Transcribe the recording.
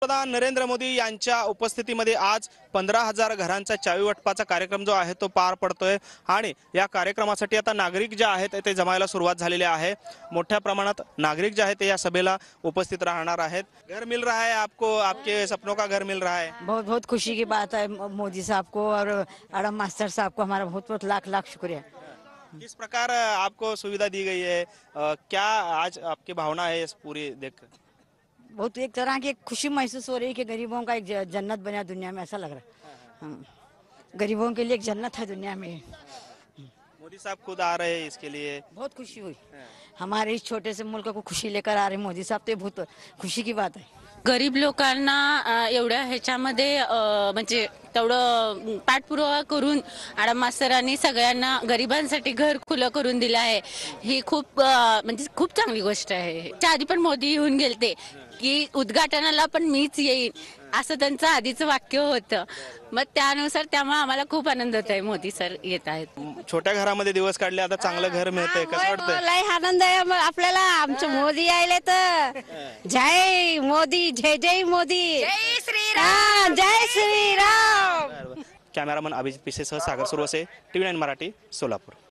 पंतप्रधान नरेंद्र मोदी यांच्या उपस्थितीमध्ये आज 15,000 घरांचा चावी वाटपाचा कार्यक्रम जो आहे तो पार पडतोय आणि या कार्यक्रमासाठी आता नागरिक जे आहेत ते जमायला सुरुवात झालेली आहे। मोठ्या प्रमाणात नागरिक जे आहेत ते या सभेला उपस्थित राहणार आहेत। घर मिल रहा है आपको, आपके सपनों का घर मिल रहा है। बहुत बहुत खुशी की बात है मोदी साहब को और आडम मास्टर साहब को हमारा बहुत बहुत लाख लाख शुक्रिया। किस प्रकार आपको सुविधा दी गई है, क्या आज आपकी भावना है इस पूरी देख? बहुत एक तरह की खुशी महसूस हो रही है कि गरीबों का एक जन्नत बना दुनिया में, ऐसा लग रहा है। गरीबों के लिए एक जन्नत है दुनिया में। मोदी साहब खुद आ रहे हैं इसके लिए, बहुत खुशी हुई। हमारे इस छोटे से मुल्क को खुशी लेकर आ रहे मोदी साहब, तो बहुत खुशी की बात है। गरीब लोकांना एवढ्या ह्याच्यामध्ये म्हणजे तेवढं पाठपुरावा करून आडम मास्तरांनी सगळ्यांना गरिबांसाठी घर खुलं करून दिलं आहे। ही खूप म्हणजे खूप चांगली गोष्ट आहे। त्या आधी पण मोदी येऊन गेलते की उद्घाटनाला पण मीच येईन असं त्यांचं आधीचं वाक्य होतं। मग त्यानुसार त्यामुळे आम्हाला खूप आनंद होत आहे मोदी सर येत आहेत। छोट्या घरामध्ये दिवस काढले, आता चांगलं घर मिळतंय, कसं वाटतंय? लय आनंद आहे आपल्याला, आमचे मोदी आले तर। जय मोदी, जय जय मोदी, जय श्रीराम, जय श्रीराम। कॅमेरामन अभिजित पिसेसह सागर सुरवसे, TV9 मराठी, सोलापूर।